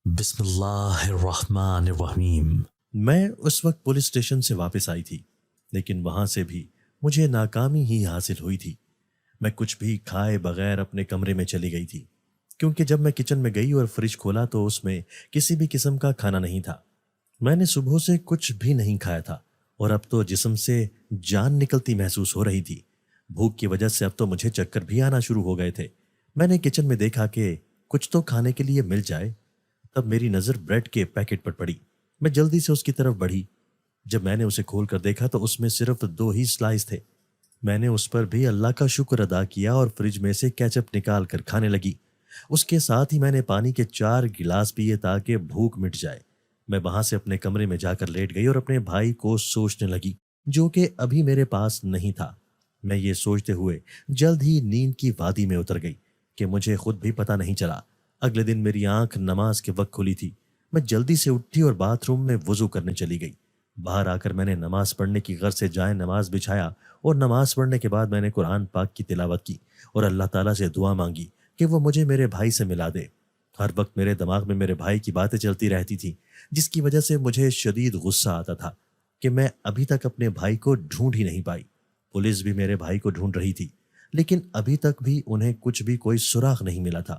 بسم اللہ الرحمن الرحیم۔ میں اس وقت پولیس اسٹیشن سے واپس آئی تھی، لیکن وہاں سے بھی مجھے ناکامی ہی حاصل ہوئی تھی۔ میں کچھ بھی کھائے بغیر اپنے کمرے میں چلی گئی تھی، کیونکہ جب میں کچن میں گئی اور فریج کھولا تو اس میں کسی بھی قسم کا کھانا نہیں تھا۔ میں نے صبح سے کچھ بھی نہیں کھایا تھا اور اب تو جسم سے جان نکلتی محسوس ہو رہی تھی۔ بھوک کی وجہ سے اب تو مجھے چکر بھی آنا شروع ہو گئے تھے۔ میں نے کچن میں دیکھا کہ کچھ تو کھانے کے لیے مل جائے، تب میری نظر بریڈ کے پیکٹ پر پڑی۔ میں جلدی سے اس کی طرف بڑھی۔ جب میں نے اسے کھول کر دیکھا تو اس میں صرف 2 ہی سلائس تھے۔ میں نے اس پر بھی اللہ کا شکر ادا کیا اور فریج میں سے کیچپ نکال کر کھانے لگی۔ اس کے ساتھ ہی میں نے پانی کے 4 گلاس پیے تاکہ بھوک مٹ جائے۔ میں وہاں سے اپنے کمرے میں جا کر لیٹ گئی اور اپنے بھائی کو سوچنے لگی، جو کہ ابھی میرے پاس نہیں تھا۔ میں یہ سوچتے ہوئے جلد ہی نیند کی وادی میں اتر گئی کہ مجھے خود بھی پتہ نہیں چلا۔ اگلے دن میری آنکھ نماز کے وقت کھلی تھی۔ میں جلدی سے اٹھی اور باتھ روم میں وضو کرنے چلی گئی۔ باہر آ کر میں نے نماز پڑھنے کی غرض سے جائے نماز بچھایا اور نماز پڑھنے کے بعد میں نے قرآن پاک کی تلاوت کی اور اللہ تعالیٰ سے دعا مانگی کہ وہ مجھے میرے بھائی سے ملا دے۔ ہر وقت میرے دماغ میں میرے بھائی کی باتیں چلتی رہتی تھیں، جس کی وجہ سے مجھے شدید غصہ آتا تھا کہ میں ابھی تک اپنے بھائی کو ڈھونڈ ہی نہیں پائی۔ پولیس بھی میرے بھائی کو ڈھونڈ رہی تھی، لیکن ابھی تک بھی انہیں کچھ بھی کوئی سراغ نہیں ملا تھا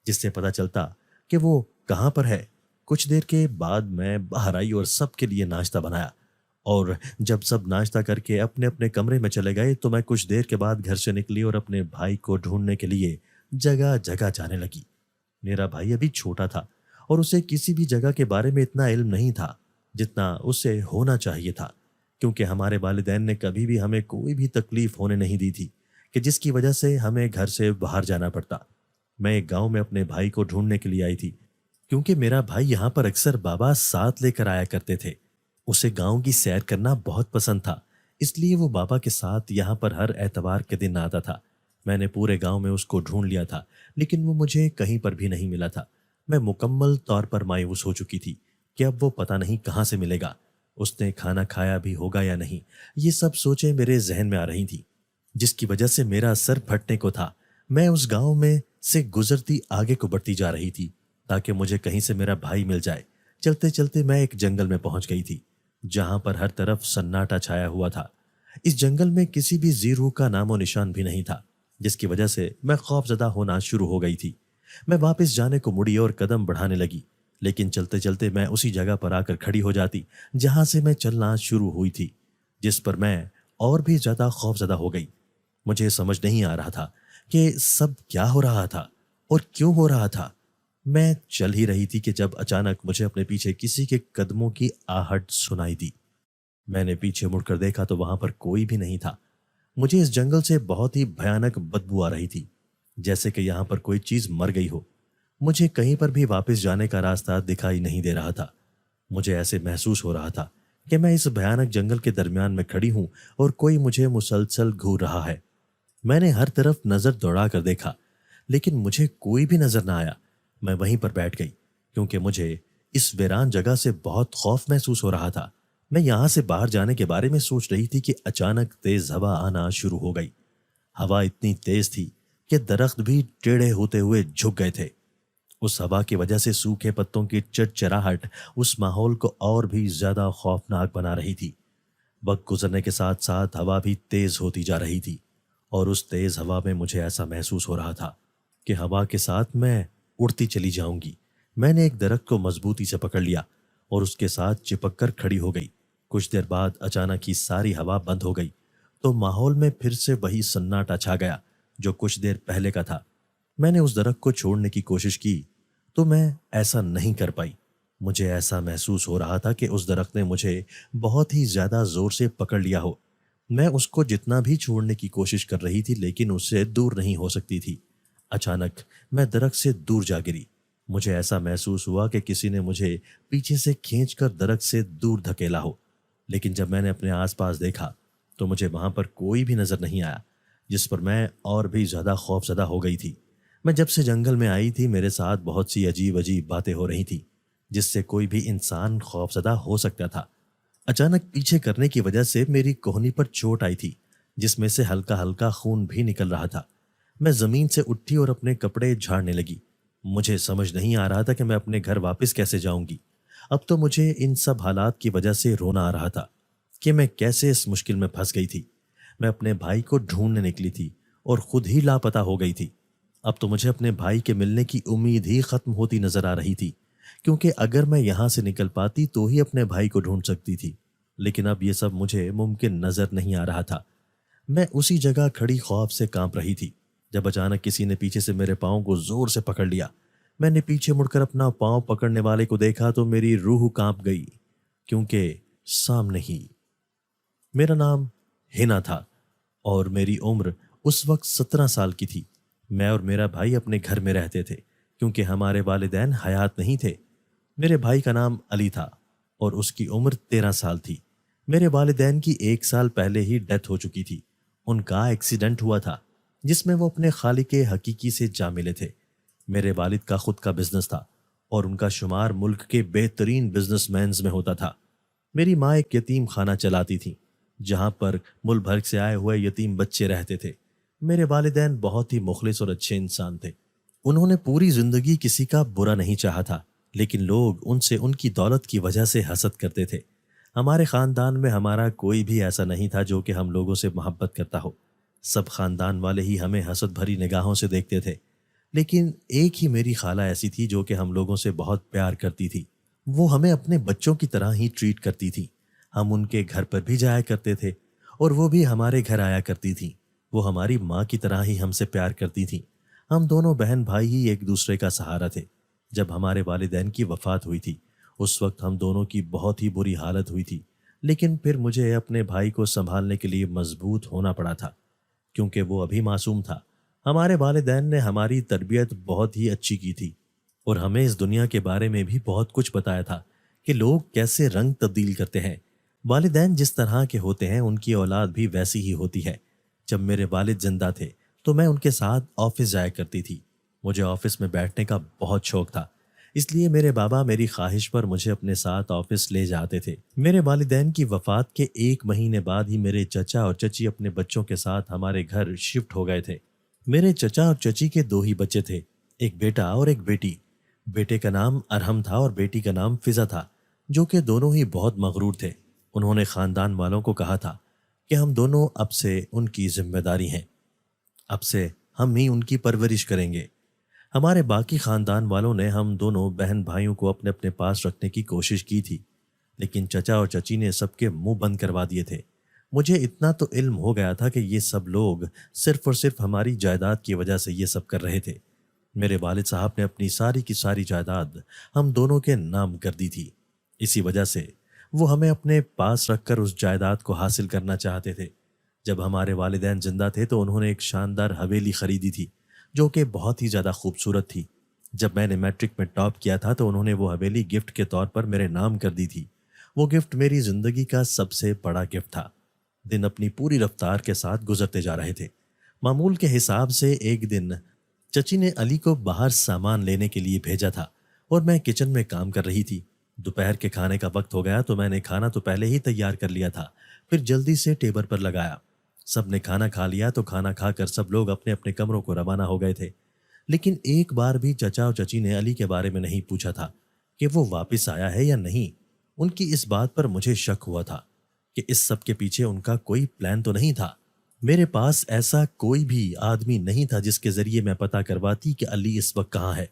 جس سے پتہ چلتا کہ وہ کہاں پر ہے۔ کچھ دیر کے بعد میں باہر آئی اور سب کے لیے ناشتہ بنایا، اور جب سب ناشتہ کر کے اپنے اپنے کمرے میں چلے گئے تو میں کچھ دیر کے بعد گھر سے نکلی اور اپنے بھائی کو ڈھونڈنے کے لیے جگہ جگہ جانے لگی۔ میرا بھائی ابھی چھوٹا تھا اور اسے کسی بھی جگہ کے بارے میں اتنا علم نہیں تھا جتنا اسے ہونا چاہیے تھا، کیونکہ ہمارے والدین نے کبھی بھی ہمیں کوئی بھی تکلیف ہونے نہیں دی تھی کہ جس کی وجہ سے ہمیں گھر سے باہر جانا پڑتا۔ میں ایک گاؤں میں اپنے بھائی کو ڈھونڈنے کے لیے آئی تھی، کیونکہ میرا بھائی یہاں پر اکثر بابا ساتھ لے کر آیا کرتے تھے۔ اسے گاؤں کی سیر کرنا بہت پسند تھا، اس لیے وہ بابا کے ساتھ یہاں پر ہر اتوار کے دن آتا تھا۔ میں نے پورے گاؤں میں اس کو ڈھونڈ لیا تھا، لیکن وہ مجھے کہیں پر بھی نہیں ملا تھا۔ میں مکمل طور پر مایوس ہو چکی تھی کہ اب وہ پتہ نہیں کہاں سے ملے گا، اس نے کھانا کھایا بھی ہوگا یا نہیں۔ یہ سب سوچیں میرے ذہن میں آ رہی تھیں، جس کی وجہ سے میرا سر پھٹنے کو تھا۔ میں اس گاؤں میں سے گزرتی آگے کو بڑھتی جا رہی تھی تاکہ مجھے کہیں سے میرا بھائی مل جائے۔ چلتے چلتے میں ایک جنگل میں پہنچ گئی تھی، جہاں پر ہر طرف سناٹا چھایا ہوا تھا۔ اس جنگل میں کسی بھی ذی روح کا نام و نشان بھی نہیں تھا، جس کی وجہ سے میں خوف زدہ ہونا شروع ہو گئی تھی۔ میں واپس جانے کو مڑی اور قدم بڑھانے لگی، لیکن چلتے چلتے میں اسی جگہ پر آ کر کھڑی ہو جاتی جہاں سے میں چلنا شروع ہوئی تھی، جس پر میں اور بھی زیادہ خوف زدہ ہو گئی۔ مجھے سمجھ نہیں آ رہا تھا کہ سب کیا ہو رہا تھا اور کیوں ہو رہا تھا۔ میں چل ہی رہی تھی کہ جب اچانک مجھے اپنے پیچھے کسی کے قدموں کی آہٹ سنائی دی۔ میں نے پیچھے مڑ کر دیکھا تو وہاں پر کوئی بھی نہیں تھا۔ مجھے اس جنگل سے بہت ہی بھیانک بدبو آ رہی تھی، جیسے کہ یہاں پر کوئی چیز مر گئی ہو۔ مجھے کہیں پر بھی واپس جانے کا راستہ دکھائی نہیں دے رہا تھا۔ مجھے ایسے محسوس ہو رہا تھا کہ میں اس بھیانک جنگل کے درمیان میں کھڑی ہوں اور کوئی مجھے مسلسل گھور رہا ہے۔ میں نے ہر طرف نظر دوڑا کر دیکھا، لیکن مجھے کوئی بھی نظر نہ آیا۔ میں وہیں پر بیٹھ گئی، کیونکہ مجھے اس ویران جگہ سے بہت خوف محسوس ہو رہا تھا۔ میں یہاں سے باہر جانے کے بارے میں سوچ رہی تھی کہ اچانک تیز ہوا آنا شروع ہو گئی۔ ہوا اتنی تیز تھی کہ درخت بھی ٹیڑھے ہوتے ہوئے جھک گئے تھے۔ اس ہوا کی وجہ سے سوکھے پتوں کی چرچراہٹ اس ماحول کو اور بھی زیادہ خوفناک بنا رہی تھی۔ وقت گزرنے کے ساتھ ساتھ ہوا بھی تیز ہوتی جا رہی تھی، اور اس تیز ہوا میں مجھے ایسا محسوس ہو رہا تھا کہ ہوا کے ساتھ میں اڑتی چلی جاؤں گی۔ میں نے ایک درخت کو مضبوطی سے پکڑ لیا اور اس کے ساتھ چپک کر کھڑی ہو گئی۔ کچھ دیر بعد اچانک ہی ساری ہوا بند ہو گئی، تو ماحول میں پھر سے وہی سناٹا چھا گیا جو کچھ دیر پہلے کا تھا۔ میں نے اس درخت کو چھوڑنے کی کوشش کی تو میں ایسا نہیں کر پائی۔ مجھے ایسا محسوس ہو رہا تھا کہ اس درخت نے مجھے بہت ہی زیادہ زور سے پکڑ لیا ہو۔ میں اس کو جتنا بھی چھوڑنے کی کوشش کر رہی تھی لیکن اس سے دور نہیں ہو سکتی تھی۔ اچانک میں درخت سے دور جا گری۔ مجھے ایسا محسوس ہوا کہ کسی نے مجھے پیچھے سے کھینچ کر درخت سے دور دھکیلا ہو، لیکن جب میں نے اپنے آس پاس دیکھا تو مجھے وہاں پر کوئی بھی نظر نہیں آیا، جس پر میں اور بھی زیادہ خوف زدہ ہو گئی تھی۔ میں جب سے جنگل میں آئی تھی میرے ساتھ بہت سی عجیب عجیب باتیں ہو رہی تھیں، جس سے کوئی بھی انسان خوف زدہ ہو سکتا تھا۔ اچانک پیچھے کرنے کی وجہ سے میری کوہنی پر چوٹ آئی تھی، جس میں سے ہلکا ہلکا خون بھی نکل رہا تھا۔ میں زمین سے اٹھی اور اپنے کپڑے جھاڑنے لگی۔ مجھے سمجھ نہیں آ رہا تھا کہ میں اپنے گھر واپس کیسے جاؤں گی۔ اب تو مجھے ان سب حالات کی وجہ سے رونا آ رہا تھا کہ میں کیسے اس مشکل میں پھنس گئی تھی۔ میں اپنے بھائی کو ڈھونڈنے نکلی تھی اور خود ہی لاپتہ ہو گئی تھی۔ اب تو مجھے اپنے بھائی کے ملنے کی امید ہی ختم ہوتی نظر آ رہی تھی، کیونکہ اگر میں یہاں سے نکل پاتی تو ہی اپنے بھائی کو ڈھونڈ سکتی تھی، لیکن اب یہ سب مجھے ممکن نظر نہیں آ رہا تھا۔ میں اسی جگہ کھڑی خوف سے کانپ رہی تھی جب اچانک کسی نے پیچھے سے میرے پاؤں کو زور سے پکڑ لیا۔ میں نے پیچھے مڑ کر اپنا پاؤں پکڑنے والے کو دیکھا تو میری روح کانپ گئی، کیونکہ سامنے ہی میرا نام ہنا تھا اور میری عمر اس وقت 17 سال کی تھی۔ میں اور میرا بھائی اپنے گھر میں رہتے تھے کیونکہ ہمارے والدین حیات نہیں تھے۔ میرے بھائی کا نام علی تھا اور اس کی عمر 13 سال تھی۔ میرے والدین کی 1 سال پہلے ہی ڈیتھ ہو چکی تھی۔ ان کا ایکسیڈنٹ ہوا تھا جس میں وہ اپنے خالق حقیقی سے جا ملے تھے۔ میرے والد کا خود کا بزنس تھا اور ان کا شمار ملک کے بہترین بزنس مینز میں ہوتا تھا۔ میری ماں ایک یتیم خانہ چلاتی تھی جہاں پر ملک بھر سے آئے ہوئے یتیم بچے رہتے تھے۔ میرے والدین بہت ہی مخلص اور اچھے انسان تھے۔ انہوں نے پوری زندگی کسی کا برا نہیں چاہا تھا، لیکن لوگ ان سے ان کی دولت کی وجہ سے حسد کرتے تھے۔ ہمارے خاندان میں ہمارا کوئی بھی ایسا نہیں تھا جو کہ ہم لوگوں سے محبت کرتا ہو۔ سب خاندان والے ہی ہمیں حسد بھری نگاہوں سے دیکھتے تھے، لیکن ایک ہی میری خالہ ایسی تھی جو کہ ہم لوگوں سے بہت پیار کرتی تھی۔ وہ ہمیں اپنے بچوں کی طرح ہی ٹریٹ کرتی تھی۔ ہم ان کے گھر پر بھی جایا کرتے تھے اور وہ بھی ہمارے گھر آیا کرتی تھی۔ وہ ہماری ماں کی طرح ہی ہم سے پیار کرتی تھی۔ ہم دونوں بہن بھائی ہی ایک دوسرے کا سہارا تھے۔ جب ہمارے والدین کی وفات ہوئی تھی اس وقت ہم دونوں کی بہت ہی بری حالت ہوئی تھی، لیکن پھر مجھے اپنے بھائی کو سنبھالنے کے لیے مضبوط ہونا پڑا تھا کیونکہ وہ ابھی معصوم تھا۔ ہمارے والدین نے ہماری تربیت بہت ہی اچھی کی تھی اور ہمیں اس دنیا کے بارے میں بھی بہت کچھ بتایا تھا کہ لوگ کیسے رنگ تبدیل کرتے ہیں۔ والدین جس طرح کے ہوتے ہیں ان کی اولاد بھی ویسی ہی ہوتی ہے۔ جب میرے والد زندہ تھے تو میں ان کے ساتھ آفس جایا کرتی تھی۔ مجھے آفس میں بیٹھنے کا بہت شوق تھا، اس لیے میرے بابا میری خواہش پر مجھے اپنے ساتھ آفس لے جاتے تھے۔ میرے والدین کی وفات کے 1 مہینے بعد ہی میرے چچا اور چچی اپنے بچوں کے ساتھ ہمارے گھر شفٹ ہو گئے تھے۔ میرے چچا اور چچی کے 2 ہی بچے تھے، ایک بیٹا اور ایک بیٹی۔ بیٹے کا نام ارحم تھا اور بیٹی کا نام فضا تھا، جو کہ دونوں ہی بہت مغرور تھے۔ انہوں نے خاندان والوں کو کہا تھا کہ ہم دونوں اب سے ان کی ذمہ داری ہیں، اب سے ہم ہی ان کی پرورش کریں گے۔ ہمارے باقی خاندان والوں نے ہم دونوں بہن بھائیوں کو اپنے اپنے پاس رکھنے کی کوشش کی تھی، لیکن چچا اور چچی نے سب کے منہ بند کروا دیے تھے۔ مجھے اتنا تو علم ہو گیا تھا کہ یہ سب لوگ صرف اور صرف ہماری جائیداد کی وجہ سے یہ سب کر رہے تھے۔ میرے والد صاحب نے اپنی ساری کی ساری جائیداد ہم دونوں کے نام کر دی تھی۔ اسی وجہ سے وہ ہمیں اپنے پاس رکھ کر اس جائیداد کو حاصل کرنا چاہتے تھے۔ جب ہمارے والدین زندہ تھے تو انہوں نے ایک شاندار حویلی خریدی تھی جو کہ بہت ہی زیادہ خوبصورت تھی۔ جب میں نے میٹرک میں ٹاپ کیا تھا تو انہوں نے وہ حویلی گفٹ کے طور پر میرے نام کر دی تھی۔ وہ گفٹ میری زندگی کا سب سے بڑا گفٹ تھا۔ دن اپنی پوری رفتار کے ساتھ گزرتے جا رہے تھے۔ معمول کے حساب سے ایک دن چچی نے علی کو باہر سامان لینے کے لیے بھیجا تھا اور میں کچن میں کام کر رہی تھی۔ دوپہر کے کھانے کا وقت ہو گیا تو میں نے کھانا تو پہلے ہی تیار کر لیا تھا، پھر جلدی سے ٹیبل پر لگایا۔ سب نے کھانا کھا لیا تو کھانا کھا کر سب لوگ اپنے اپنے کمروں کو روانہ ہو گئے تھے، لیکن ایک بار بھی چچا اور چچی نے علی کے بارے میں نہیں پوچھا تھا کہ وہ واپس آیا ہے یا نہیں۔ ان کی اس بات پر مجھے شک ہوا تھا کہ اس سب کے پیچھے ان کا کوئی پلان تو نہیں تھا۔ میرے پاس ایسا کوئی بھی آدمی نہیں تھا جس کے ذریعے میں پتہ کرواتی کہ علی اس وقت کہاں ہے۔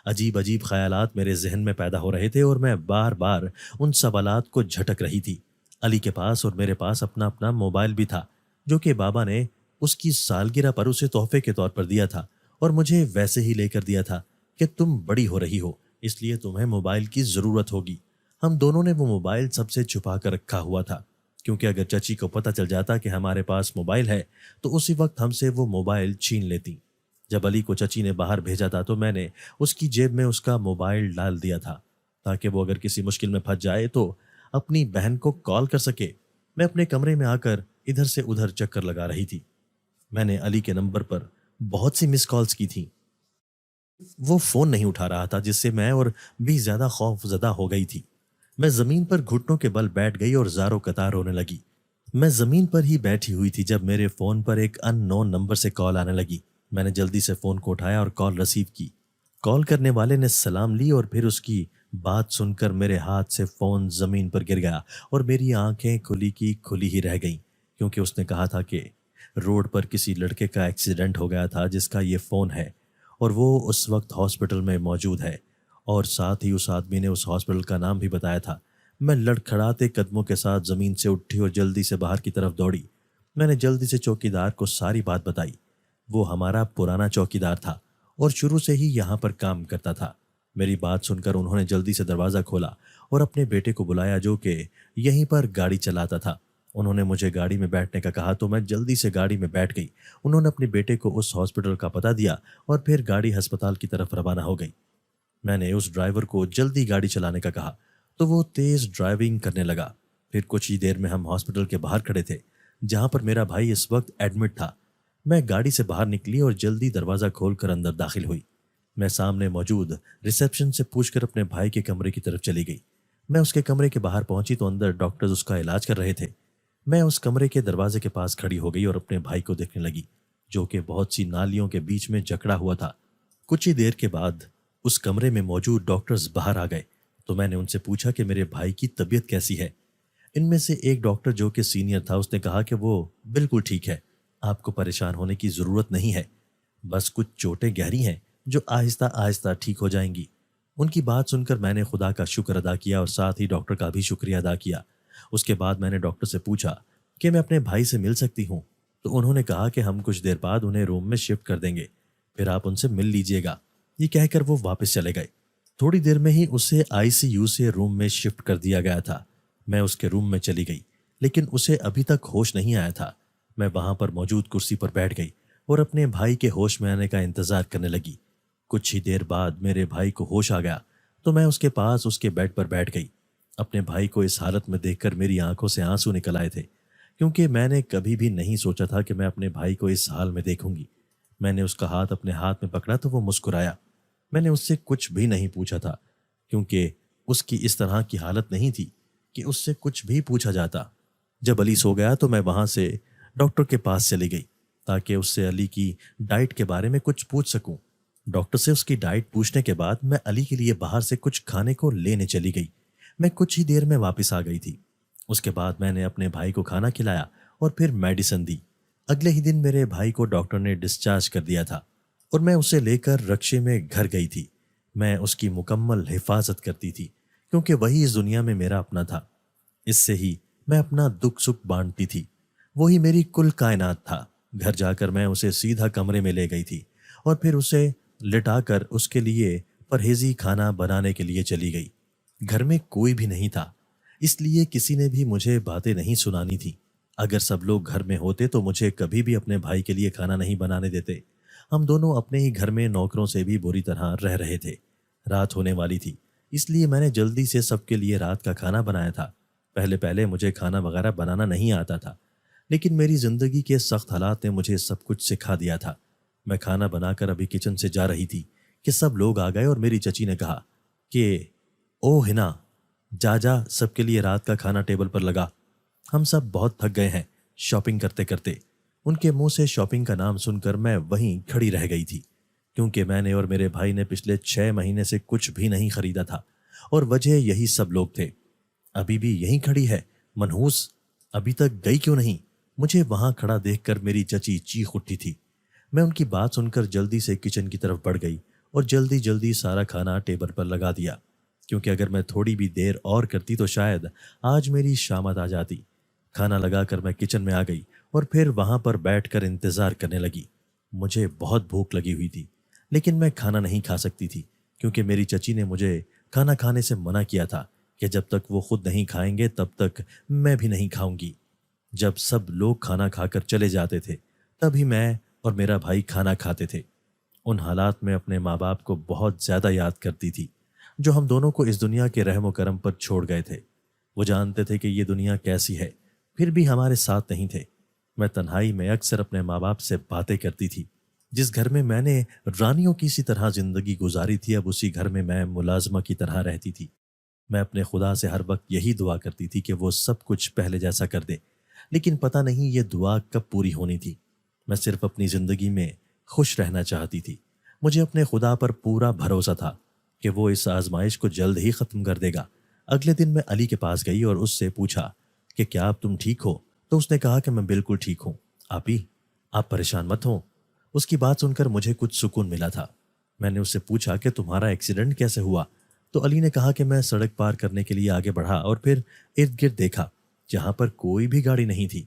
عجیب عجیب خیالات میرے ذہن میں پیدا ہو رہے تھے اور میں بار بار ان سوالات کو جھٹک رہی تھی۔ علی کے پاس اور میرے پاس اپنا اپنا موبائل بھی تھا جو کہ بابا نے اس کی سالگرہ پر اسے تحفے کے طور پر دیا تھا اور مجھے ویسے ہی لے کر دیا تھا کہ تم بڑی ہو رہی ہو اس لیے تمہیں موبائل کی ضرورت ہوگی۔ ہم دونوں نے وہ موبائل سب سے چھپا کر رکھا ہوا تھا کیونکہ اگر چچی کو پتہ چل جاتا کہ ہمارے پاس موبائل ہے تو اسی وقت ہم سے وہ موبائل چھین لیتی۔ جب علی کو چچی نے باہر بھیجا تھا تو میں نے اس کی جیب میں اس کا موبائل ڈال دیا تھا تاکہ وہ اگر کسی مشکل میں پھنس جائے تو اپنی بہن کو کال کر سکے۔ میں اپنے کمرے میں آ کر ادھر سے ادھر چکر لگا رہی تھی۔ میں نے علی کے نمبر پر بہت سی مس کالز کی تھیں۔ وہ فون نہیں اٹھا رہا تھا جس سے میں اور بھی زیادہ خوف زدہ ہو گئی تھی۔ میں زمین پر گھٹنوں کے بل بیٹھ گئی اور زاروں قطار رونے لگی۔ میں زمین پر ہی بیٹھی ہوئی تھی جب میرے فون پر ایک ان نون نمبر سے کال آنے لگی۔ میں نے جلدی سے فون کو اٹھایا اور کال ریسیو کی۔ کال کرنے والے نے سلام لی اور پھر اس کی بات سن کر میرے ہاتھ سے فون زمین پر گر گیا اور میری آنکھیں کھلی کی کھلی ہی رہ گئیں، کیونکہ اس نے کہا تھا کہ روڈ پر کسی لڑکے کا ایکسیڈنٹ ہو گیا تھا جس کا یہ فون ہے اور وہ اس وقت ہاسپٹل میں موجود ہے، اور ساتھ ہی اس آدمی نے اس ہاسپٹل کا نام بھی بتایا تھا۔ میں لڑکھڑاتے قدموں کے ساتھ زمین سے اٹھی اور جلدی سے باہر کی طرف دوڑی۔ میں نے جلدی سے چوکیدار کو ساری بات بتائی۔ وہ ہمارا پرانا چوکیدار تھا اور شروع سے ہی یہاں پر کام کرتا تھا۔ میری بات سن کر انہوں نے جلدی سے دروازہ کھولا اور اپنے بیٹے کو بلایا جو کہ یہیں پر گاڑی چلاتا تھا۔ انہوں نے مجھے گاڑی میں بیٹھنے کا کہا تو میں جلدی سے گاڑی میں بیٹھ گئی۔ انہوں نے اپنے بیٹے کو اس ہاسپٹل کا پتہ دیا اور پھر گاڑی ہسپتال کی طرف روانہ ہو گئی۔ میں نے اس ڈرائیور کو جلدی گاڑی چلانے کا کہا تو وہ تیز ڈرائیونگ کرنے لگا۔ پھر کچھ ہی دیر میں ہم ہاسپٹل کے باہر کھڑے تھے جہاں پر میرا بھائی اس وقت ایڈمٹ تھا۔ میں گاڑی سے باہر نکلی اور جلدی دروازہ کھول کر اندر داخل ہوئی۔ میں سامنے موجود ریسیپشن سے پوچھ کر اپنے بھائی کے کمرے کی طرف چلی گئی۔ میں اس کے کمرے کے باہر پہنچی تو اندر ڈاکٹرز اس کا علاج کر رہے تھے۔ میں اس کمرے کے دروازے کے پاس کھڑی ہو گئی اور اپنے بھائی کو دیکھنے لگی جو کہ بہت سی نالیوں کے بیچ میں جکڑا ہوا تھا۔ کچھ ہی دیر کے بعد اس کمرے میں موجود ڈاکٹرز باہر آ گئے تو میں نے ان سے پوچھا کہ میرے بھائی کی طبیعت کیسی ہے۔ ان میں سے ایک ڈاکٹر جو کہ سینئر تھا اس نے کہا کہ وہ بالکل ٹھیک ہے، آپ کو پریشان ہونے کی ضرورت نہیں ہے، بس کچھ چوٹیں گہری ہیں جو آہستہ آہستہ ٹھیک ہو جائیں گی۔ ان کی بات سن کر میں نے خدا کا شکر ادا کیا اور ساتھ ہی ڈاکٹر کا بھی شکریہ ادا کیا۔ اس کے بعد میں نے ڈاکٹر سے پوچھا کہ میں اپنے بھائی سے مل سکتی ہوں تو انہوں نے کہا کہ ہم کچھ دیر بعد انہیں روم میں شفٹ کر دیں گے، پھر آپ ان سے مل لیجئے گا۔ یہ کہہ کر وہ واپس چلے گئے۔ تھوڑی دیر میں ہی اسے ICU سے روم میں شفٹ کر دیا گیا تھا۔ میں اس کے روم میں چلی گئی لیکن اسے ابھی تک ہوش نہیں آیا تھا۔ میں وہاں پر موجود کرسی پر بیٹھ گئی اور اپنے بھائی کے ہوش میں آنے کا انتظار کرنے لگی۔ کچھ ہی دیر بعد میرے بھائی کو ہوش آ گیا تو میں اس کے پاس اس کے بیڈ پر بیٹھ گئی۔ اپنے بھائی کو اس حالت میں دیکھ کر میری آنکھوں سے آنسو نکل آئے تھے، کیونکہ میں نے کبھی بھی نہیں سوچا تھا کہ میں اپنے بھائی کو اس حال میں دیکھوں گی۔ میں نے اس کا ہاتھ اپنے ہاتھ میں پکڑا تو وہ مسکرایا۔ میں نے اس سے کچھ بھی نہیں پوچھا تھا کیونکہ اس کی اس طرح کی حالت نہیں تھی کہ اس سے کچھ بھی پوچھا جاتا۔ جب علی سو گیا تو میں وہاں سے ڈاکٹر کے پاس چلی گئی تاکہ اس سے علی کی ڈائٹ کے بارے میں کچھ پوچھ سکوں۔ ڈاکٹر سے اس کی ڈائٹ پوچھنے کے بعد میں علی کے لیے باہر سے کچھ کھانے کو لینے چلی گئی۔ میں کچھ ہی دیر میں واپس آ گئی تھی۔ اس کے بعد میں نے اپنے بھائی کو کھانا کھلایا اور پھر میڈیسن دی۔ اگلے ہی دن میرے بھائی کو ڈاکٹر نے ڈسچارج کر دیا تھا اور میں اسے لے کر رکشے میں گھر گئی تھی۔ میں اس کی مکمل حفاظت کرتی تھی کیونکہ وہی اس دنیا میں میرا اپنا تھا۔ اس سے ہی میں اپنا دکھ سکھ بانٹتی تھی، وہی میری کل کائنات تھا۔ گھر جا کر میں اسے سیدھا کمرے میں لے گئی تھی اور پھر اسے لٹا کر اس کے لیے پرہیزی کھانا بنانے کے لیے چلی گئی۔ گھر میں کوئی بھی نہیں تھا، اس لیے کسی نے بھی مجھے باتیں نہیں سنانی تھی۔ اگر سب لوگ گھر میں ہوتے تو مجھے کبھی بھی اپنے بھائی کے لیے کھانا نہیں بنانے دیتے۔ ہم دونوں اپنے ہی گھر میں نوکروں سے بھی بری طرح رہ رہے تھے۔ رات ہونے والی تھی، اس لیے میں نے جلدی سے سب کے لیے رات کا کھانا بنایا تھا۔ پہلے مجھے کھانا وغیرہ بنانا نہیں آتا تھا، لیکن میری زندگی کے سخت حالات نے مجھے سب کچھ سکھا دیا تھا۔ میں کھانا بنا کر ابھی کچن سے جا رہی تھی کہ سب لوگ آ گئے اور میری چچی نے کہا کہ او ہنا، جا سب کے لیے رات کا کھانا ٹیبل پر لگا۔ ہم سب بہت تھک گئے ہیں شاپنگ کرتے کرتے۔ ان کے منہ سے شاپنگ کا نام سن کر میں وہیں کھڑی رہ گئی تھی، کیونکہ میں نے اور میرے بھائی نے پچھلے 6 مہینے سے کچھ بھی نہیں خریدا تھا اور وجہ یہی سب لوگ تھے۔ ابھی بھی یہیں کھڑی ہے منحوس، ابھی تک گئی کیوں نہیں؟ مجھے وہاں کھڑا دیکھ کر میری چچی چیخ اٹھی تھی۔ میں ان کی بات سن کر جلدی سے کچن کی طرف بڑھ گئی اور جلدی سارا کھانا ٹیبل پر لگا دیا، کیونکہ اگر میں تھوڑی بھی دیر اور کرتی تو شاید آج میری شامت آ جاتی۔ کھانا لگا کر میں کچن میں آ گئی اور پھر وہاں پر بیٹھ کر انتظار کرنے لگی۔ مجھے بہت بھوک لگی ہوئی تھی لیکن میں کھانا نہیں کھا سکتی تھی کیونکہ میری چچی نے مجھے کھانا کھانے سے منع کیا تھا کہ جب تک وہ خود نہیں کھائیں گے تب تک میں بھی نہیں کھاؤں گی۔ جب سب لوگ کھانا کھا کر چلے جاتے تھے تبھی میں اور میرا بھائی کھانا کھاتے تھے۔ ان حالات میں اپنے ماں باپ کو بہت زیادہ یاد کرتی تھی جو ہم دونوں کو اس دنیا کے رحم و کرم پر چھوڑ گئے تھے۔ وہ جانتے تھے کہ یہ دنیا کیسی ہے، پھر بھی ہمارے ساتھ نہیں تھے۔ میں تنہائی میں اکثر اپنے ماں باپ سے باتیں کرتی تھی۔ جس گھر میں میں نے رانیوں کی سی طرح زندگی گزاری تھی اب اسی گھر میں میں ملازمہ کی طرح رہتی تھی۔ میں اپنے خدا سے ہر وقت یہی دعا کرتی تھی کہ وہ سب کچھ پہلے جیسا کر دے، لیکن پتہ نہیں یہ دعا کب پوری ہونی تھی۔ میں صرف اپنی زندگی میں خوش رہنا چاہتی تھی، مجھے اپنے خدا پر پورا بھروسہ تھا کہ وہ اس آزمائش کو جلد ہی ختم کر دے گا۔ اگلے دن میں علی کے پاس گئی اور اس سے پوچھا کہ کیا اب تم ٹھیک ہو؟ تو اس نے کہا کہ میں بالکل ٹھیک ہوں آپی، آپ پریشان مت ہوں۔ اس کی بات سن کر مجھے کچھ سکون ملا تھا۔ میں نے اس سے پوچھا کہ تمہارا ایکسیڈنٹ کیسے ہوا؟ تو علی نے کہا کہ میں سڑک پار کرنے کے لیے آگے بڑھا اور پھر ارد گرد دیکھا جہاں پر کوئی بھی گاڑی نہیں تھی۔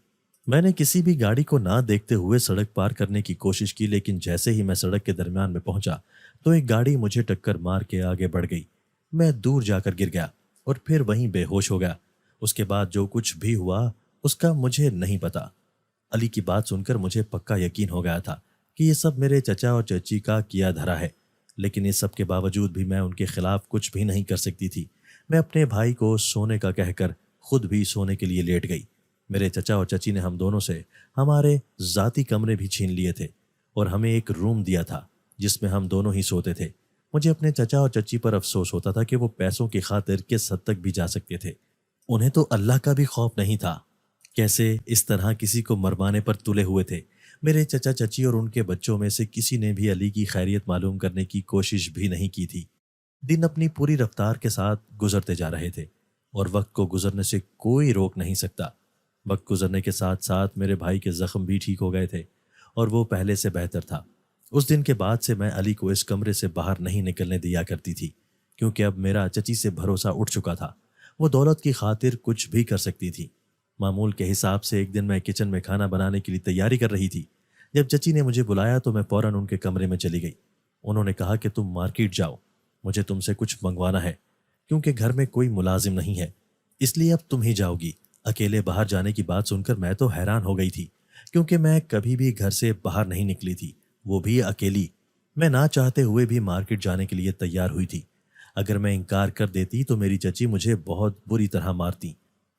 میں نے کسی بھی گاڑی کو نہ دیکھتے ہوئے سڑک پار کرنے کی کوشش کی، لیکن جیسے ہی میں سڑک کے درمیان میں پہنچا تو ایک گاڑی مجھے ٹکر مار کے آگے بڑھ گئی۔ میں دور جا کر گر گیا اور پھر وہیں بے ہوش ہو گیا۔ اس کے بعد جو کچھ بھی ہوا اس کا مجھے نہیں پتا۔ علی کی بات سن کر مجھے پکا یقین ہو گیا تھا کہ یہ سب میرے چچا اور چچی کا کیا دھرا ہے، لیکن اس سب کے باوجود بھی میں ان کے خلاف کچھ بھی نہیں کر سکتی تھی۔ میں اپنے بھائی کو سونے کا کہہ کر خود بھی سونے کے لیے لیٹ گئی۔ میرے چچا اور چچی نے ہم دونوں سے ہمارے ذاتی کمرے بھی چھین لیے تھے اور ہمیں ایک روم دیا تھا جس میں ہم دونوں ہی سوتے تھے۔ مجھے اپنے چچا اور چچی پر افسوس ہوتا تھا کہ وہ پیسوں کی خاطر کس حد تک بھی جا سکتے تھے۔ انہیں تو اللہ کا بھی خوف نہیں تھا، کیسے اس طرح کسی کو مروانے پر تلے ہوئے تھے۔ میرے چچا چچی اور ان کے بچوں میں سے کسی نے بھی علی کی خیریت معلوم کرنے کی کوشش بھی نہیں کی تھی۔ دن اپنی پوری رفتار کے ساتھ گزرتے جا رہے تھے اور وقت کو گزرنے سے کوئی روک نہیں سکتا۔ وقت گزرنے کے ساتھ ساتھ میرے بھائی کے زخم بھی ٹھیک ہو گئے تھے اور وہ پہلے سے بہتر تھا۔ اس دن کے بعد سے میں علی کو اس کمرے سے باہر نہیں نکلنے دیا کرتی تھی، کیونکہ اب میرا چچی سے بھروسہ اٹھ چکا تھا۔ وہ دولت کی خاطر کچھ بھی کر سکتی تھی۔ معمول کے حساب سے ایک دن میں کچن میں کھانا بنانے کے لیے تیاری کر رہی تھی۔ جب چچی نے مجھے بلایا تو میں فوراً ان کے کمرے میں چلی گئی۔ انہوں نے کہا کہ تم مارکیٹ جاؤ، مجھے تم سے کچھ منگوانا ہے، کیونکہ گھر میں کوئی ملازم نہیں ہے، اس لیے اب تم ہی جاؤ گی۔ اکیلے باہر جانے کی بات سن کر میں تو حیران ہو گئی تھی، کیونکہ میں کبھی بھی گھر سے باہر نہیں نکلی تھی، وہ بھی اکیلی۔ میں نہ چاہتے ہوئے بھی مارکیٹ جانے کے لیے تیار ہوئی تھی۔ اگر میں انکار کر دیتی تو میری چچی مجھے بہت بری طرح مارتی،